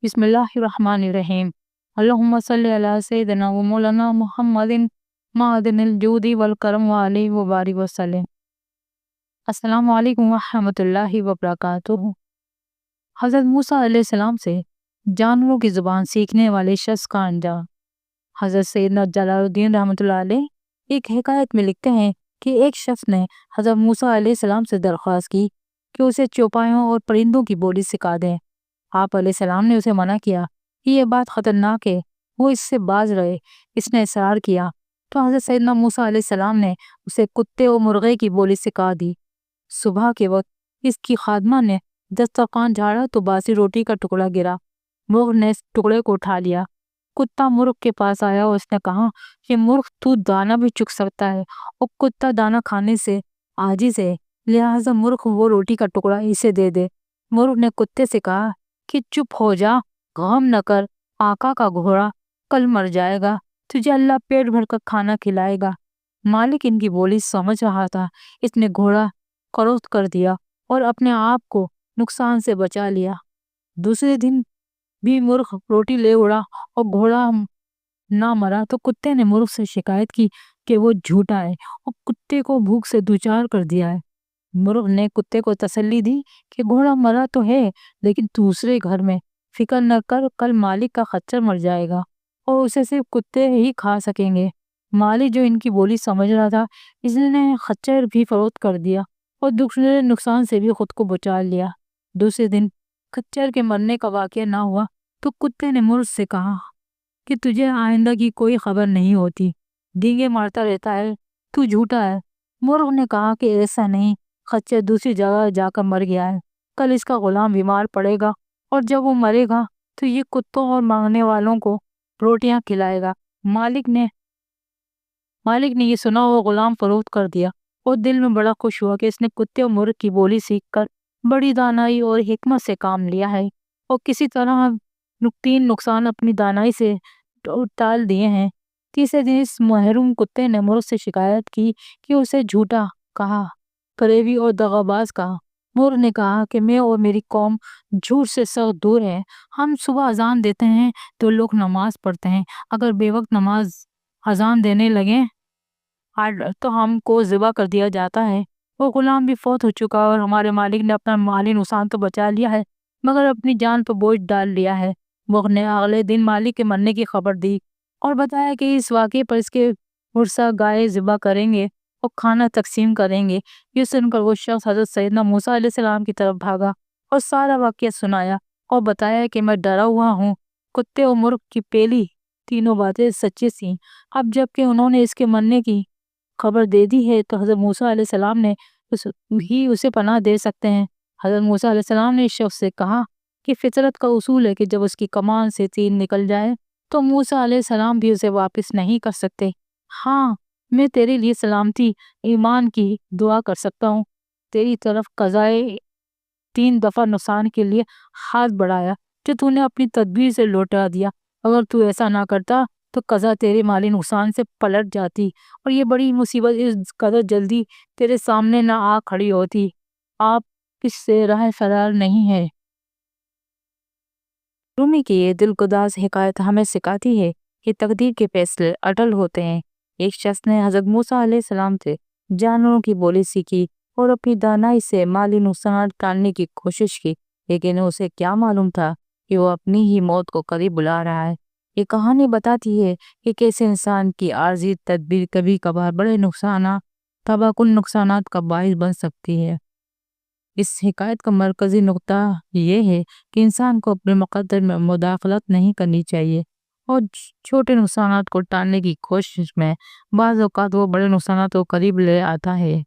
बिस्मिल्लाहिर्रहमानिर्रहीम। अल्लाहुम्मा सल्ली अला सय्यिदिना व मौलाना मुहम्मदिन मादिनिल जूदी वल करम व अलैहि व बारिक वसल्लम। अस्सलामु अलैकुम व रहमतुल्लाहि व बरकातुहू। हज़रत मूसा अलैहिस्सलाम से जानवरों की ज़ुबान सीखने वाले शख्स का अंजाम। हज़रत सैयदना जलालुद्दीन रहमतुल्लाह अलैह एक हिकायत में लिखते हैं कि एक शख्स ने हज़रत मूसा अलैहिस्सलाम से दरख्वास्त की कि उसे चौपायों और परिंदों की बोली सिखा दें। आप अलैहिस्सलाम ने उसे मना किया कि यह बात खतरनाक है, वो इससे बाज रहे। इसने इसरार किया तो हज़रत सैयदना मूसा अलैहिस्सलाम ने उसे कुत्ते और मुर्गे की बोली सिखा दी। सुबह के वक्त इसकी खादमा ने दस्तरखान झाड़ा तो बासी रोटी का टुकड़ा गिरा। मुर्ग ने इस टुकड़े को उठा लिया। कुत्ता मुर्ग के पास आया और उसने कहा कि मुर्ग, तू दाना भी चुग सकता है और कुत्ता दाना खाने से आजिज है, लिहाजा मुर्ग वो रोटी का टुकड़ा इसे दे दे। मुर्ग ने कुत्ते से कहा कि चुप हो जा, गम न कर, आका का घोड़ा कल मर जाएगा, तुझे अल्लाह पेट भर कर खाना खिलाएगा। मालिक इनकी बोली समझ रहा था, इसने घोड़ा फरोख्त कर दिया और अपने आप को नुकसान से बचा लिया। दूसरे दिन भी मुर्ग रोटी ले उड़ा और घोड़ा ना मरा तो कुत्ते ने मुर्ग से शिकायत की कि वो झूठा है और कुत्ते को भूख से दूचार कर दिया है। मुर्ग ने कुत्ते को तसल्ली दी कि घोड़ा मरा तो है, लेकिन दूसरे घर में, फिक्र न कर, कल मालिक का खच्चर मर जाएगा और उसे सिर्फ कुत्ते ही खा सकेंगे। मालिक जो इनकी बोली समझ रहा था, इसने खच्चर भी फरोख्त कर दिया और दूसरे नुकसान से भी खुद को बचा लिया। दूसरे दिन खच्चर के मरने का वाकया ना हुआ तो कुत्ते ने मुर्ग से कहा कि तुझे आइंदा की कोई खबर नहीं होती, डींगे मारता रहता है, तू झूठा है। मुर्ग ने कहा कि ऐसा नहीं, खच्चर दूसरी जगह जाकर मर गया है, कल इसका गुलाम बीमार पड़ेगा और जब वो मरेगा तो ये कुत्तों और मांगने वालों को रोटियां खिलाएगा। मालिक ने ये सुना, वो गुलाम फरोख्त कर दिया और दिल में बड़ा खुश हुआ कि इसने कुत्ते और मुर्ग की बोली सीखकर बड़ी दानाई और हिकमत से काम लिया है और किसी तरह तीन नुकसान अपनी दानाई से टाल दिए हैं। तीसरे दिन इस महरूम कुत्ते ने मुर्ग से शिकायत की कि उसे झूठा कहा, फरेबी और दगाबाज कहा। मुर्ग ने कहा कि मैं और मेरी कौम झूठ से सख्त दूर है। हम सुबह अजान देते हैं तो लोग नमाज पढ़ते हैं, अगर बेवक्त नमाज अजान देने लगे तो हमको ज़िबा कर दिया जाता है। वो गुलाम भी फौत हो चुका और हमारे मालिक ने अपना माली नुकसान तो बचा लिया है, मगर अपनी जान पर बोझ डाल लिया है। मुर्ग ने अगले दिन मालिक के मरने की खबर दी और बताया कि इस वाक़े पर इसके पुरसा गाय ज़िबा करेंगे और खाना तकसीम करेंगे। ये सुनकर वो शख्स हज़रत सैयदना मूसा अलैहिस्सलाम की तरफ भागा और सारा वाक़या सुनाया और बताया कि मैं डरा हुआ हूँ। कुत्ते और मुर्ग की पहली तीनों बातें सच्ची थीं। अब जबकि उन्होंने इसके मरने की खबर दे दी है तो हज़रत मूसा अलैहिस्सलाम ने उसे पनाह दे सकते हैं। हज़रत मूसा अलैहिस्सलाम ने इस शख्स से कहा कि फितरत का उसूल है कि जब उसकी कमान से तीर निकल जाए तो मूसा अलैहिस्सलाम भी उसे वापस नहीं कर सकते। हाँ, मैं तेरे लिए सलामती ईमान की दुआ कर सकता हूँ। तेरी तरफ कज़ाए 3 दफ़ा नुकसान के लिए हाथ बढ़ाया जो तूने अपनी तदबीर से लौटा दिया। अगर तू ऐसा ना करता तो कज़ा तेरे माली नुकसान से पलट जाती और ये बड़ी मुसीबत इस कदर जल्दी तेरे सामने ना आ खड़ी होती। आप किससे राह फरार नहीं है। रूमी की ये दिलगुदाज हिकायत हमें सिखाती है कि तकदीर के फैसले अटल होते हैं। एक शख्स ने हज़रत मूसा अलैहिस्सलाम से जानवरों की बोली सीखी और अपनी दानाई से माली नुकसान टालने की कोशिश की, लेकिन उसे क्या मालूम था कि वो अपनी ही मौत को करीब बुला रहा है। ये कहानी बताती है कि कैसे इंसान की आर्जी तदबीर कभी कभार बड़े तबाहकुन नुकसानात का बाइस बन सकती है। इस हिकायत का मरकज़ी नुक्ता ये है कि इंसान को अपने मुक़द्दर में मुदाखलत नहीं करनी चाहिए और छोटे नुकसानात को टालने की कोशिश में बाज़ औक़ात वो बड़े नुकसानात को करीब ले आता है।